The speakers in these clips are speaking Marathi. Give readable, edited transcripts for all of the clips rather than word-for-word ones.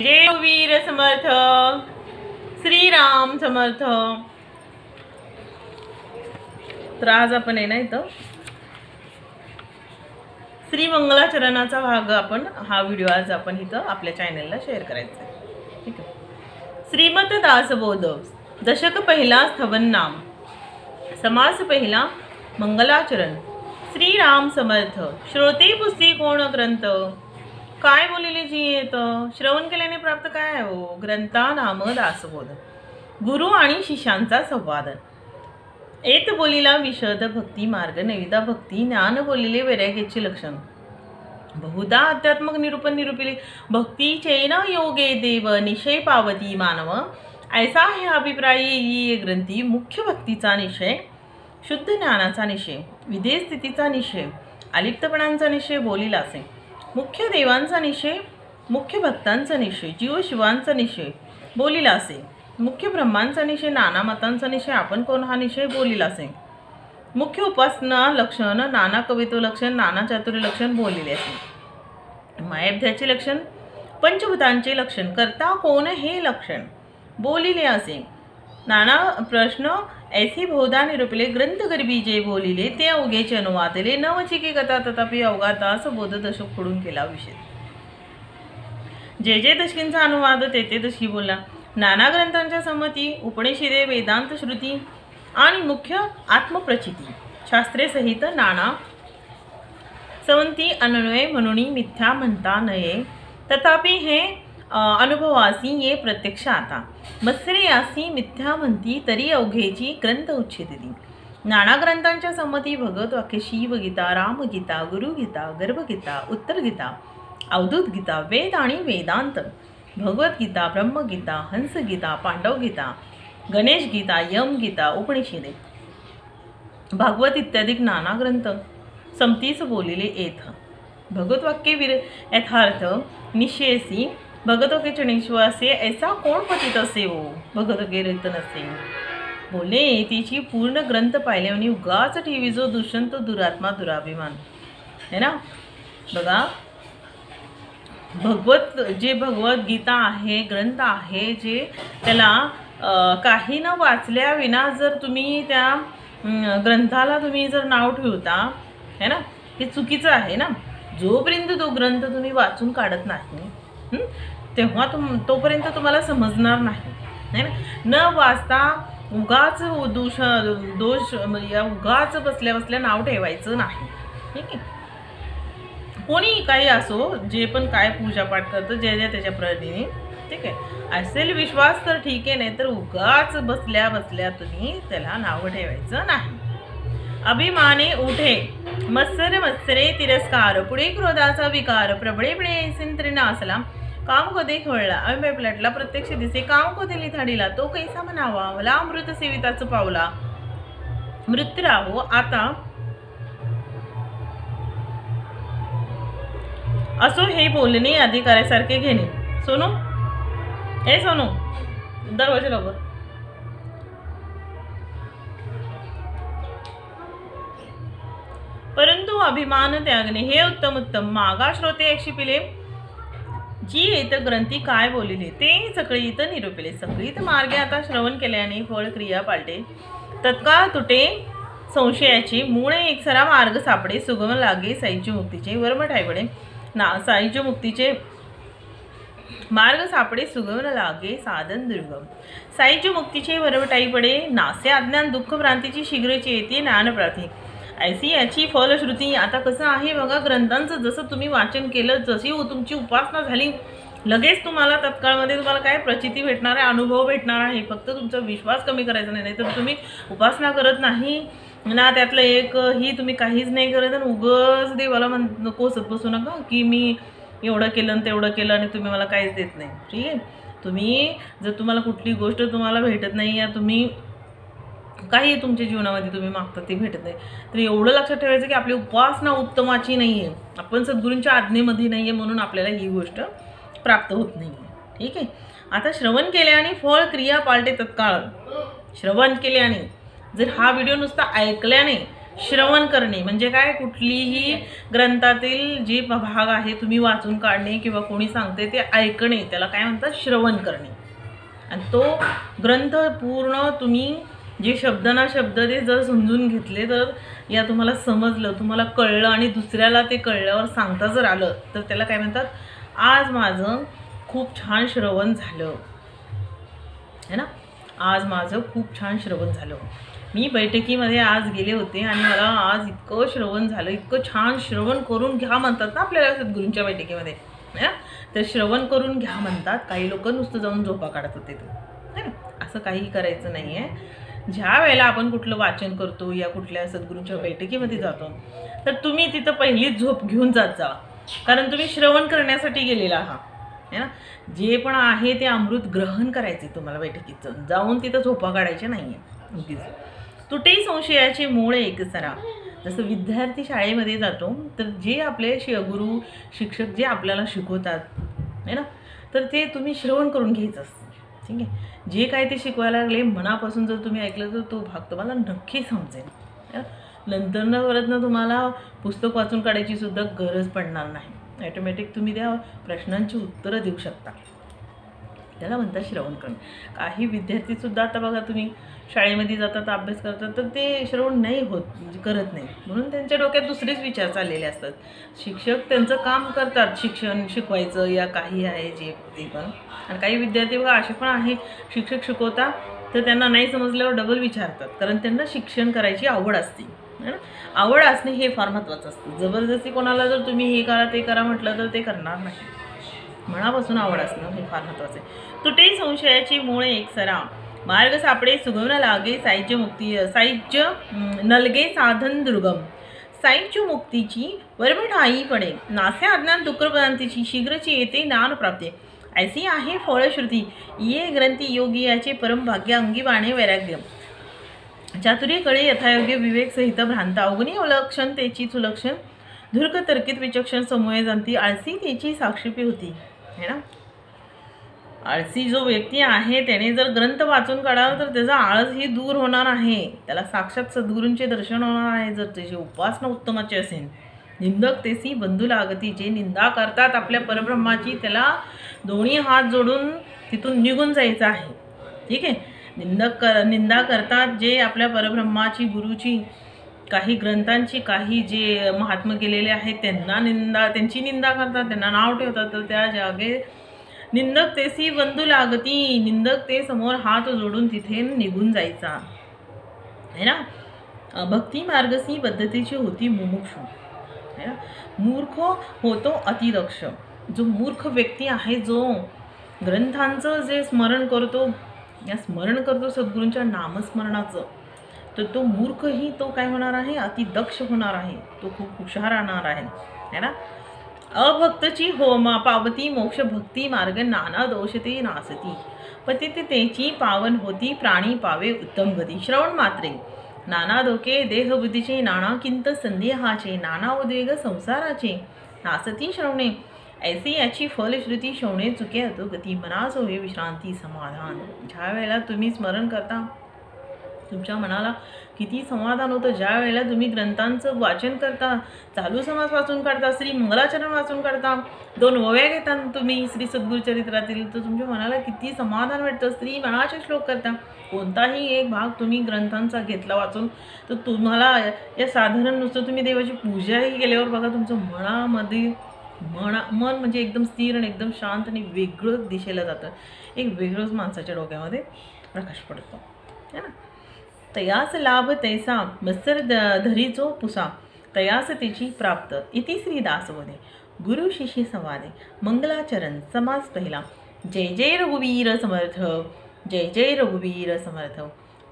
जय वीर समर्थ श्रीराम समर्थ। तर आज आपण आहे ना इथं श्री मंगलाचरणाचा भाग आपण हा व्हिडिओ आज आपण इथं आपल्या चॅनलला शेअर करायचा आहे। ठीक आहे। श्रीमत दासबोध दशक पहिला स्थवन नाम समास पहिला मंगलाचरण श्रीराम समर्थ श्रोते पुस्ती कोण ग्रंथ काय बोलिले जी येत श्रवण केल्याने प्राप्त काय हो ग्रंथा नाम दासबोध गुरु आणि शिष्यांचा संवाद एत बोलिला विशद भक्ती मार्ग नैविदा भक्ती ज्ञान बोलिले वैराग्याचे लक्षण बहुधा अध्यात्मक निरूपण निरूपिले भक्ती चैन योगे देव निशय पावती मानव ऐसा हे अभिप्राय ये ग्रंथी मुख्य भक्तीचा निश्चय शुद्ध ज्ञानाचा निश्चय विधेय स्थितीचा निश्चय अलिप्तपणांचा निश्चय बोलिला असे मुख्य देवांचा निश्चय मुख्य भक्तांचा निश्चय जीव शिवांचा निश्चय बोलिला असे मुख्य ब्रह्मांचा निश्चय नाना मतांचा निश्चय आपण कोण हा निश्चय बोलिला असे मुख्य उपासना लक्षण नाना कवित्व लक्षण नाना चातुर्य लक्षण बोलिले असे मायाध्याचे लक्षण पंचभूतांचे लक्षण करता कोण हे लक्षण बोलिले असे नाना प्रश्न ऐसी बहुधा निरूपले ग्रंथ गरिबी जे बोलिले ते अवघेचे अनुवादले नवचिकी कथा तथापि अवघातास बोध दशक फोडून केला विषय जे दशकींचा अनुवाद ते दशकी बोलला नाना ग्रंथांच्या संमती उपनिषदे वेदांत श्रुती आणि मुख्य आत्मप्रचिती शास्त्रे सहित नाना संमती अन्वय म्हणून मिथ्या म्हणता नये तथापि हे अनुभवासी ये प्रत्यक्ष आता मत्सरे यासी मिथ्या म्हणती तरी अवघेची ग्रंथ उच्छेदिती नाना ग्रंथांच्या संमती भगवत वाक्य शिवगीता रामगीता गुरुगीता गर्भगीता उत्तरगीता अवधूत गीता वेद आणि वेदांत भगवद्गीता ब्रह्मगीता हंसगीता पांडवगीता गणेश गीता यमगीता उपनिषदे भागवत इत्यादी नाना ग्रंथ समतीस बोलिले येथ भगवत वाक्य यथार्थ निश्चयसी भगवत चरणेश्वासे ऐसा कोण पतित असे हो भगवत रीत नसे बोले तिची पूर्ण ग्रंथ पाहिल्याने उगाच ठेवी जो दुष्यंत दुरात्मा दुराभिमान है ना बघा जे भगवद्गीता आहे ग्रंथ आहे जे त्याला काही न वाचल्या विना जर तुम्ही त्या ग्रंथाला तुम्ही जर नाव ठेवता है ना हे चुकीचं आहे ना जोपर्यंत तो ग्रंथ तुम्ही वाचून काढत नाही तेव्हा तोपर्यंत तुम्हाला समजणार नाही न वाचता उगाच दोष या उगाच बसल्या नाव ठेवायचं नाही। ठीक आहे। कोणी काही असो जे पण काय पूजापाठ करतं ज्या त्याच्या प्रतीने ठीक आहे असेल विश्वास तर ठीक आहे नाही तर उगाच बसल्या तुम्ही त्याला नाव ठेवायचं नाही। अभिमाने उठे मत्सरे तिरस्कार पुढे क्रोधाचा विकार प्रबळेपणे सिंत्रिना असला काम कधी खोळला अभिप्राय पलटला प्रत्यक्ष दिसे काम कधी लिथाडीला तो कैसा म्हणावा मला अमृत सेविताच पावला मृत्यू राहो आता असो हे बोलणे अधिकाऱ्यासारखे घेणे सोनू हे सोनू दरवाजा लवकर परंतु अभिमान त्यागणे हे उत्तम मागा श्रोते शिपिले जी येत ग्रंथी काय बोलिले ते सगळीत निरूपिले सगळीत मार्गे आता श्रवण केल्याने फळ क्रिया पालटे तत्काळ तुटे संशयाचे मूळ एकसरा मार्ग सापडे सुगम लागे साईच्या मुक्तीचे वर्म ठायपडे साईच्या मुक्तीचे मार्ग सापडे सुगम लागे साधन दुर्गम साईच्या मुक्तीचे वरवटाई पडे नासे अज्ञान दुःख भ्रांतीची शीघ्रची येते ज्ञानप्राप्ती ऐसी याची फलश्रुती आता कसं आहे बघा ग्रंथांचं जसं तुम्ही वाचन केलं जशी तुमची उपासना झाली लगेच तुम्हाला तत्काळमध्ये तुम्हाला काय प्रचिती भेटणार आहे अनुभव भेटणार आहे फक्त तुमचा विश्वास कमी करायचा नाही तर तुम्ही उपासना करत नाही ना त्यातलं एक ही तुम्ही काहीच नाही करत आणि उगाच देवाला कोसत बसू नका की मी एवढं केलं आणि तेवढं केलं आणि तुम्ही मला काहीच देत नाही। ठीक आहे तुम्ही जर तुम्हाला कुठली गोष्ट तुम्हाला भेटत नाही या तुम्ही काही तुमच्या जीवनामध्ये तुम्ही मागता ते भेटत नाही तर एवढं लक्षात ठेवायचं की आपली उपासना उत्तमाची नाही आहे आपण सद्गुरूंच्या आज्ञेमध्ये नाही आहे म्हणून आपल्याला ही गोष्ट प्राप्त होत नाही आहे। ठीक आहे। आता श्रवण केल्याने फळ क्रिया पालटे तत्काळ श्रवण केल्याने जर हा व्हिडिओ नुसता ऐकल्याने श्रवण करणे म्हणजे काय, कुठलीही ग्रंथातील जे भाग आहे तुम्ही वाचून काढणे किंवा कोणी सांगते ते ऐकणे, त्याला काय म्हणतात, श्रवण करणे. आणि तो ग्रंथ पूर्ण तुम्ही जे शब्द ना शब्द ते जर समजून घेतले तर या तुम्हाला समजलं, तुम्हाला कळलं आणि दुसऱ्याला ते कळल्यावर सांगता जर आलं तर त्याला काय म्हणतात, आज माझं खूप छान श्रवण झालं है ना, आज माझं खूप छान श्रवण झालं. मी बैठकीमध्ये आज गेले होते आणि मला आज इतकं श्रवण झालं, इतकं छान श्रवण करून घ्या म्हणतात ना आपल्याला सद्गुरूंच्या बैठकीमध्ये है ना, तर श्रवण करून घ्या म्हणतात. काही लोक नुसतं जाऊन झोपा काढत होते ते है ना, असं काही करायचं नाही आहे. ज्या वेळेला आपण कुठलं वाचन करतो या कुठल्या सद्गुरूंच्या बैठकीमध्ये जातो तर तुम्ही तिथं पहिलीच झोप घेऊन जात जा, कारण तुम्ही श्रवण करण्यासाठी गेलेला आहात है ना. जे पण आहे ते अमृत ग्रहण करायचे तुम्हाला, बैठकीत जाऊन तिथं झोपा काढायचे नाही आहे उगीच. तुटे संशयाचे मूळ एकसरा. जसं विद्यार्थी शाळेमध्ये जातो तर जे आपले गुरु शिक्षक जे आपल्याला शिकवतात है ना, तर ते तुम्ही श्रवण करून घ्यायचं असतं. ठीक आहे, जे काय ते शिकवायला लागले मनापासून जर तुम्ही ऐकलं तर तो भाग तुम्हाला नक्की समजेल. नंतर न परत ना तुम्हाला पुस्तक वाचून काढायची सुद्धा गरज पडणार नाही, ॲटोमॅटिक तुम्ही त्या प्रश्नांची उत्तरं देऊ शकता. त्याला म्हणतात श्रवण करणं. काही विद्यार्थीसुद्धा आता बघा तुम्ही शाळेमध्ये जातात अभ्यास करतात तर ते श्रवण नाही होत, म्हणजे करत नाही, म्हणून त्यांच्या डोक्यात दुसरेच विचार चाललेले असतात. शिक्षक त्यांचं काम करतात, शिक्षण शिकवायचं या काही आहे जे ते पण. आणि काही विद्यार्थी बघा असे पण आहे, शिक्षक शिकवतात तर त्यांना नाही समजल्यावर डबल विचारतात, कारण त्यांना शिक्षण करायची आवड असते है ना. आवड असणे हे फार महत्त्वाचं असतं. जबरदस्ती कोणाला जर तुम्ही हे करा ते करा म्हटलं तर ते करणार नाही. मनापासून आवड असणं हे फार महत्त्वाचं आहे. तुटे संशयाची मूळ एकसरा. मार्ग सापडे सुगम लागे साहित्य मुक्ती, साहित्य नलगे साधन दुर्गम. साहित्य मुक्तीची वरमिठाई पडे, नासे अज्ञान दुःखप्रांतीची शीघ्रची येते ज्ञान प्राप्ती. ऐसी आहे फळश्रुती, ये ग्रंथी योगी याचे परम भाग्य अंगी बाणे वैराग्य. चातुर्य कळे यथायोग्य विवेक सहित भ्रांता, अवगुणी अवलक्षण त्याची सुलक्षण, धुर्क तर्कित विचक्षण समूहे जाणती, आळसी त्याची साक्षीपी होती है ना. आळसी जो व्यक्ती आहे त्याने जर ग्रंथ वाचून काढावा तर त्याचा आळस ही दूर होणार आहे, त्याला साक्षात सद्गुरूंचे दर्शन होणार आहे जर त्याची उपासना उत्तमाची असेल. निंदक तेसी बंधू लागती, जे निंदा करतात आपल्या परब्रह्माची त्याला दोन्ही हात जोडून तिथून निघून जायचं आहे. ठीक आहे, निंदा करतात जे आपल्या परब्रह्माची गुरुची काही ग्रंथांची काही जे महात्मा केलेले आहेत त्यांची निंदा करतात, त्यांना नाव ठेवतात, तर त्या जागे निंदक तेसी बंधू लागती, निंदक ते समोर हात जोडून तिथे निघून जायचा है ना. भक्ती मार्गसी पद्धतीची होती मुमुक्षु है ना. मूर्ख होतो अतिदक्ष. जो मूर्ख व्यक्ती आहे जो ग्रंथांचं जे स्मरण करतो सद्गुरूंच्या नामस्मरणाचं, तर तो मूर्खही तो काय होणार आहे, अतिदक्ष होणार आहे, तो खूप हुशार राहणार आहे है ना. अभक्तची होमा पावती मोक्ष, भक्ती मार्ग नाना दोषते नासती, पतिते तेची पावन होती, प्राणी पावे उत्तम गती. श्रवण मात्रे नाना धोके देहबुद्धीचे, नाना किंत संदेहाचे, नाना उद्वेग संसाराचे, नासती श्रवणे ऐसी याची फलश्रुती, श्रवणे चुके अधोगती, मनास होय विश्रांती समाधान. ज्या वेळेला तुम्ही स्मरण करता तुमच्या मनाला किती समाधान होतं. ज्या वेळेला तुम्ही ग्रंथांचं वाचन करता, चालू समास वाचून काढता, श्री मंगलाचरण वाचून काढता, 2 ओव्या घेता तुम्ही श्री सद्गुरू चरित्रातील, तर तुमच्या मनाला किती समाधान वाटतं. श्री मनाचे श्लोक करता, कोणताही एक भाग तुम्ही ग्रंथांचा घेतला वाचून तर तुम्हाला या साधारण नुसतं तुम्ही देवाची पूजाही केल्यावर बघा तुमचं मनामध्ये मन म्हणजे एकदम स्थिर आणि एकदम शांत आणि वेगळं दिशेला जातं, एक वेगळंच माणसाच्या डोक्यामध्ये प्रकाश पडतो है ना. तयास लाभ तैसा मत्सर धरीचो पुसा, तयास तिची प्राप्त. इति श्री दासबोधे. गुरु शिष्य संवादे. मंगलाचरण समास पहिला. जय जय रघुवीर समर्थ, जय जय रघुवीर समर्थ.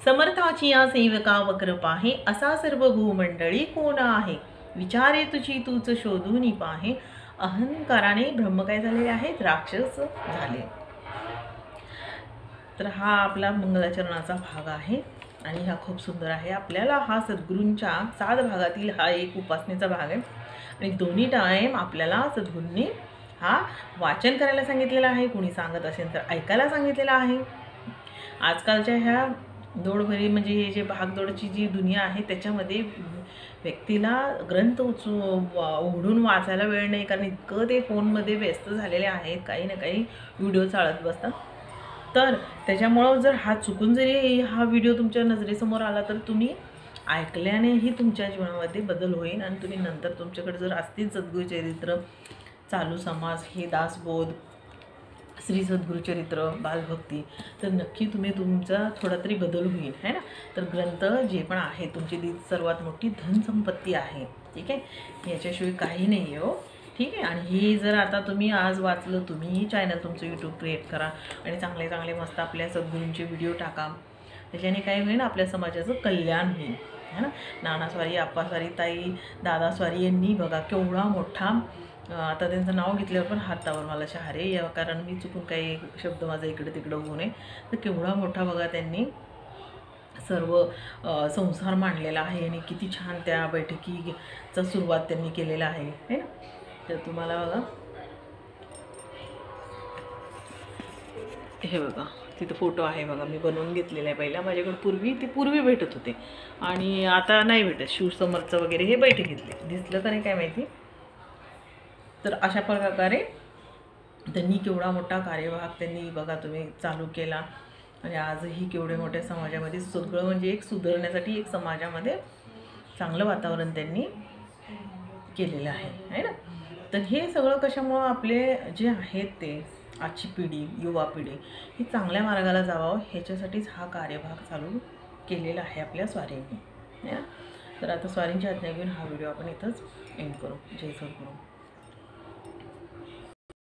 समर्थाची या सेवका वक्र पाहे, असा सर्व भूमंडळी कोण आहे, विचारे तुझी तूच शोधून पाहे. अहंकाराने ब्रह्म काय झालेले आहेत, राक्षस झाले. तर हा आपला मंगलाचरणाचा भाग आहे आणि हा खूप सुंदर आहे. आपल्याला हा सद्गुरूंच्या 7 भागातील हा एक उपासनेचा भाग आहे आणि दोन्ही टाईम आपल्याला सद्गुरूंनी हा वाचन करायला सांगितलेला आहे, कोणी सांगत असेल तर ऐकायला सांगितलेला आहे. आजकालच्या ह्या दौडभरी म्हणजे हे जे भागदौडची जी दुनिया आहे त्याच्यामध्ये व्यक्तीला ग्रंथ उघडून वाचायला वेळ नाही, कारण इतकं ते फोनमध्ये व्यस्त झालेले आहेत, काही ना काही व्हिडिओ चालत बसतात. तर त्याच्यामुळं जर हा चुकून जरी हा व्हिडिओ तुमच्या नजरेसमोर आला तर तुम्ही ऐकल्यानेही तुमच्या जीवनामध्ये बदल होईल आणि तुम्ही नंतर तुमच्याकडे जर असतील सद्गुरुचरित्र, चालू समाज, हे दासबोध, श्री सद्गुरुचरित्र, बालभक्ती, तर नक्की तुमचा थोडा तरी बदल होईल, है ना. तर ग्रंथ जे पण आहे तुमची सर्वात मोठी धनसंपत्ती आहे, ठीक आहे. याच्याशिवाय काही नाही आहे हो, ठीक आहे. आणि हे जर आता तुम्ही आज वाचलं, तुम्हीही चॅनल तुमचं यूट्यूब क्रिएट करा आणि चांगले चांगले मस्त आपल्या सद्गुरूंचे व्हिडिओ टाका. त्याच्याने काय होईल, आपल्या समाजाचं कल्याण होईल, है ना. नानास्वारी, आप्पास्वारी, ताई, दादास्वारी यांनी बघा केवढा मोठा, आता त्यांचं नाव घेतल्यावर पण हातावर मला शहारे या, कारण मी चुकून काही शब्द माझा इकडे तिकडं होऊ नये. तर केवढा मोठा बघा त्यांनी सर्व संसार मांडलेला आहे आणि किती छान त्या बैठकीचा सुरुवात त्यांनी केलेला आहे, है ना. तर तुम्हाला बघा हे बघा तिथं फोटो आहे बघा, मी बनवून घेतलेला आहे पहिला. माझ्याकडे पूर्वी भेटत होते आणि आता नाही भेटत. शिवसमर्थचं वगैरे हे बैठक घेतले, दिसलं का नाही काय माहिती. तर अशा प्रकारे त्यांनी केवढा मोठा कार्यभाग त्यांनी बघा तुम्ही चालू केला आणि आजही केवढ्या मोठ्या समाजामध्ये सगळं म्हणजे एक सुधारण्यासाठी एक समाजामध्ये चांगलं वातावरण त्यांनी केलेलं आहे ना. तर हे सगळं कशामुळं आपले जे आहेत ते आजची पिढी, युवा पिढी ही चांगल्या मार्गाला जावं ह्याच्यासाठीच हा कार्यभाग चालू केलेला आहे आपल्या स्वारींनी, है ना. तर आता स्वारींची आज्ञा घेऊन हा व्हिडिओ आपण इथंच एंड करू. जय सद्गुरू.